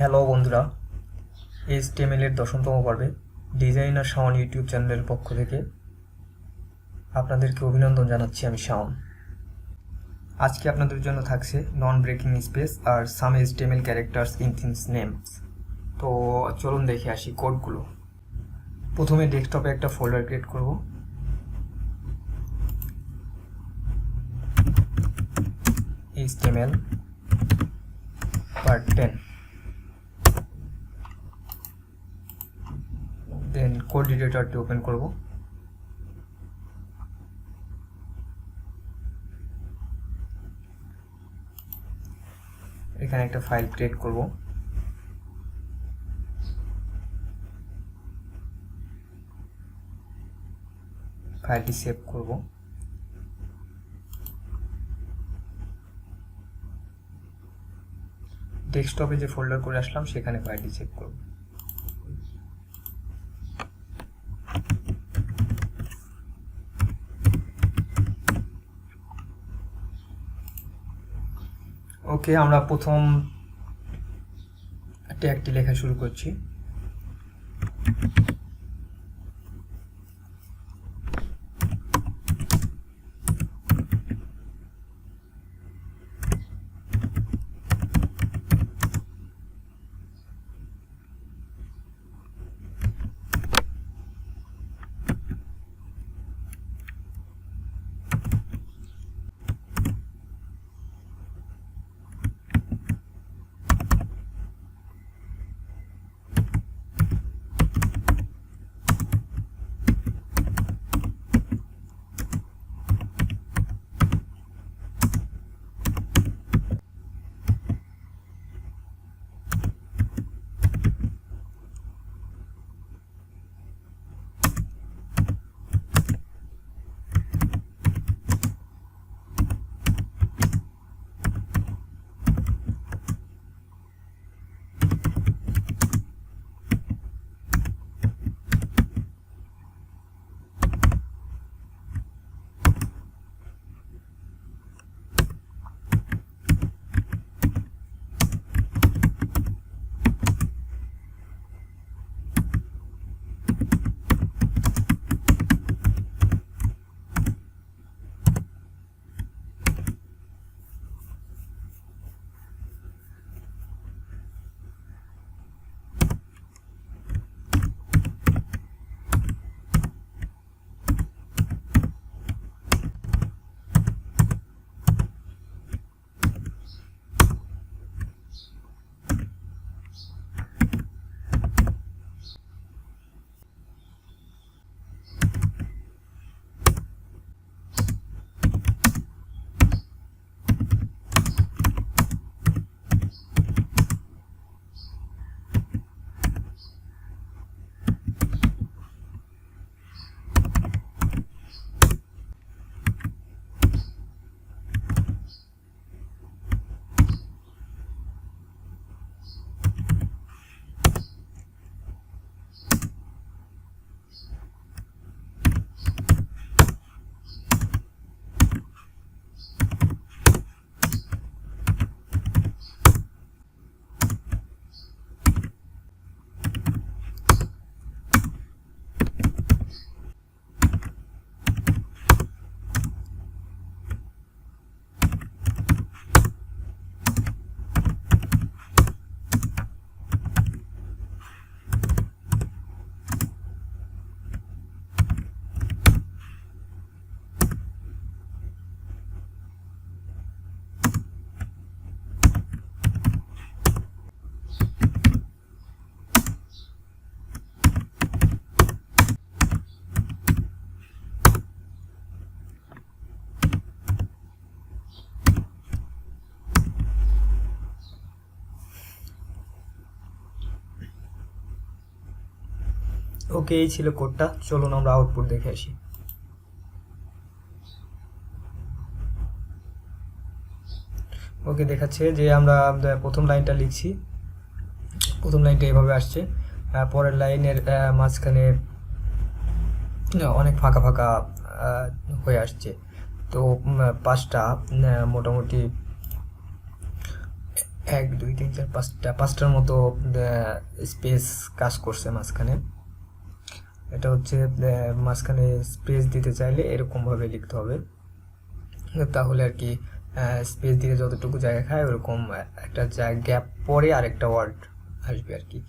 Hello বন্ধুরা, HTML এর 10তম পর্বে ডিজাইনার শাওন ইউটিউব চ্যানেলের পক্ষ থেকে আপনাদেরকে অভিনন্দন জানাচ্ছি। আমি শাওন। আজকে আপনাদের জন্য থাকছে নন ব্রেকিং স্পেস আর some HTML characters in things names. তো চলুন দেখে আসি কোডগুলো। প্রথমে ডেস্কটপে একটা ফোল্ডার ক্রিয়েট করব। HTML part 10, দেন কোড এডিটরটি ওপেন করব। এখানে একটা ফাইল ক্রিয়েট করব। ফাইলটি সেভ করব। ডেস্কটপে যে ফোল্ডার করে আসলাম সেখানে ফাইলটি সেভ করব। ওকে, আমরা প্রথম ট্যাগটি লেখা শুরু করছি। ওকে, এই ছিল কোডটা। চলুন আমরা আউটপুট দেখে আসি। ওকে, দেখাচ্ছে যে আমরা প্রথম লাইনটা লিখছি। প্রথম লাইনটা এভাবে আসছে, পরের লাইনের মাঝখানে অনেক ফাঁকা ফাঁকা হয়ে আসছে। তো পাঁচটা মোটামুটি 1 2 3 4 5টার মতো স্পেস কাজ করছে মাঝখানে। এটা হচ্ছে মাঝখানে স্পেস দিতে চাইলে এরকমভাবে লিখতে হবে, তাহলে আর কি স্পেস দিলে যতটুকু জায়গা খায় ওরকম একটা গ্যাপ পরে আরেকটা ওয়ার্ড আসবে আর কি।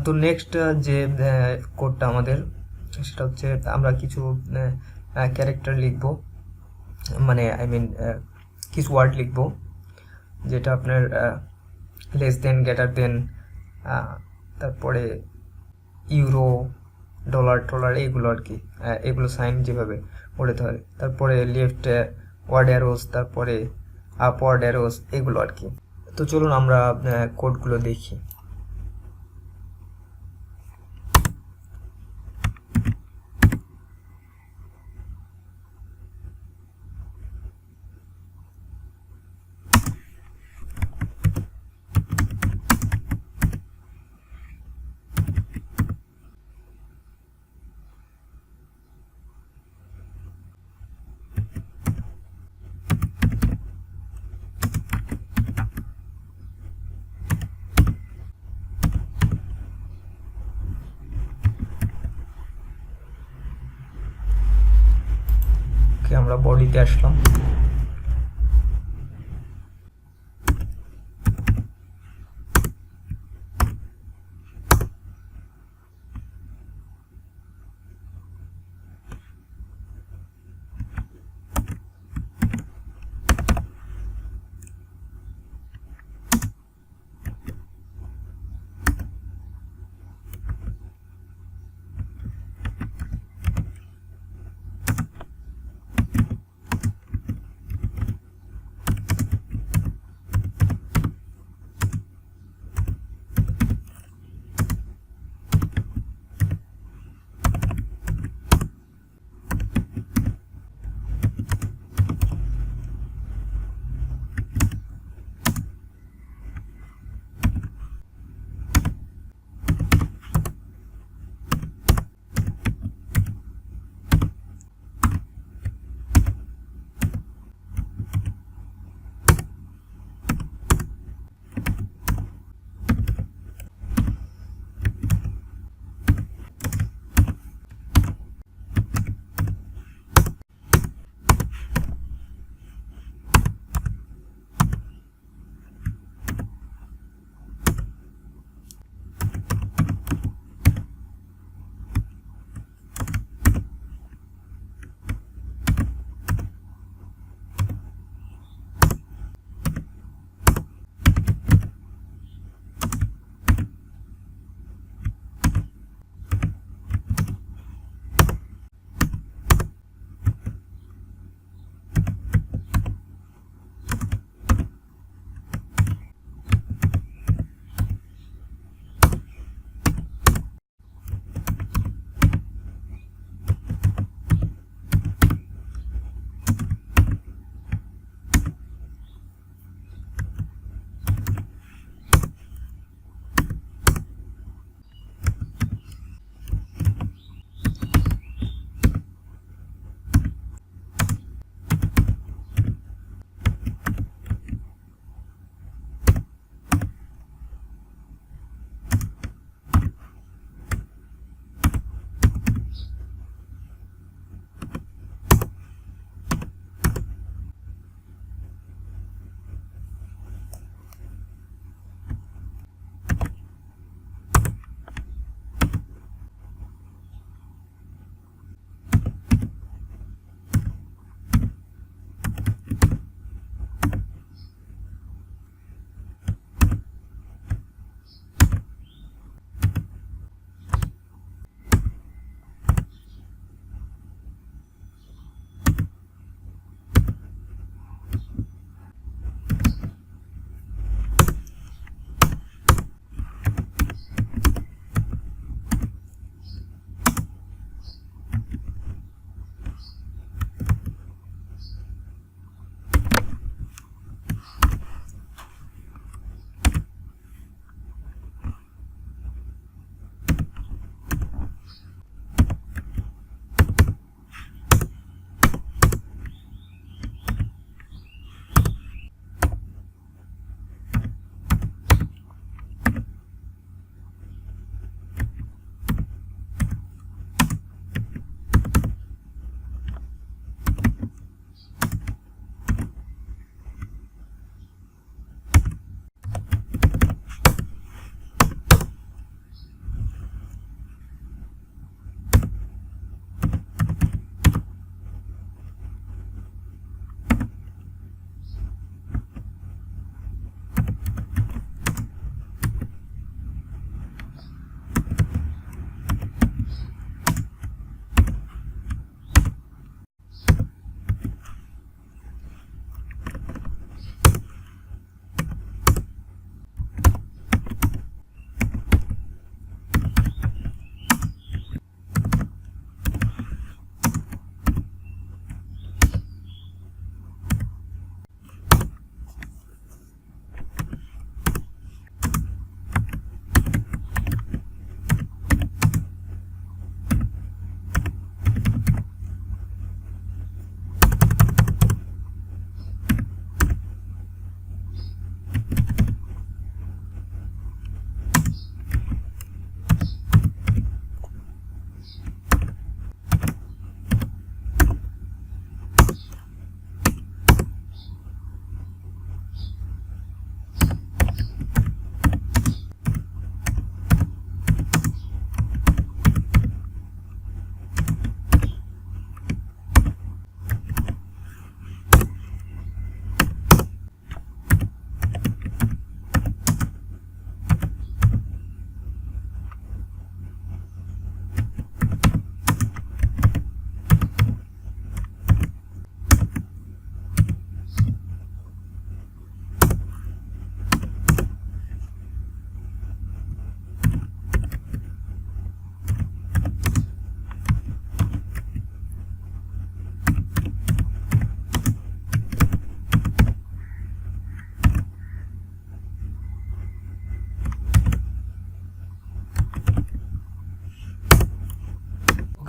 তো নেক্সট যে কোডটা আমাদের, সেটা হচ্ছে আমরা কিছু ক্যারেক্টার লিখব, মানে আই মিন কিছু ওয়ার্ড লিখব যেটা আপনার লেস দেন, গ্রেটার দেন, তারপরে ইউরো, ডলার টলার, এইগুলো আর কি, এগুলো সাইন যেভাবে ওঠাতে হয়। তারপরে লেফট ওয়ার্ড অ্যারোস, তারপরে আপ ওয়ার্ড অ্যারোস, এগুলো আর কি। তো চলুন আমরা কোডগুলো দেখি। আমরা বডিতে আসলাম।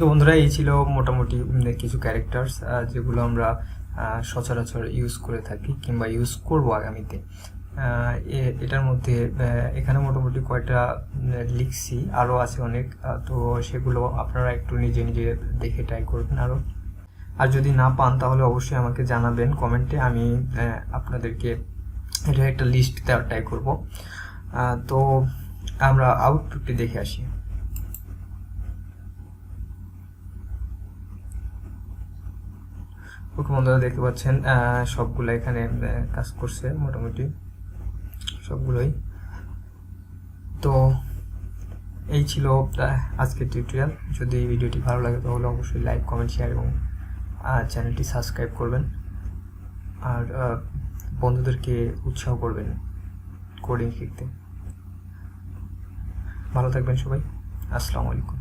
তো বন্ধুরা, এই ছিল মোটামুটি কিছু ক্যারেক্টার্স যেগুলো আমরা সচরাচর ইউজ করে থাকি কিংবা ইউজ করব আগামীতে। এটার মধ্যে এখানে মোটামুটি কয়টা লিখছি, আরও আছে অনেক, তো সেগুলো আপনারা একটু নিজে নিজে দেখে ট্রাই করবেন আরও। আর যদি না পান তাহলে অবশ্যই আমাকে জানাবেন কমেন্টে, আমি আপনাদেরকে এটা একটা লিস্ট দেওয়ার ট্রাই করব। তো আমরা আউটপুটটি দেখে আসি। ওকে বন্ধুরা, দেখতে পাচ্ছেন সবগুলো এখানে কাজ করছে মোটামুটি সবগুলোই। তো এই ছিল আজকের টিউটোরিয়াল। যদি এই ভিডিওটি ভালো লাগে তাহলে অবশ্যই লাইক, কমেন্ট, শেয়ার এবং চ্যানেলটি সাবস্ক্রাইব করবেন। আর বন্ধুদেরকে উৎসাহ করবেন কোডিং শিখতে। ভালো থাকবেন সবাই। আসসালামু আলাইকুম।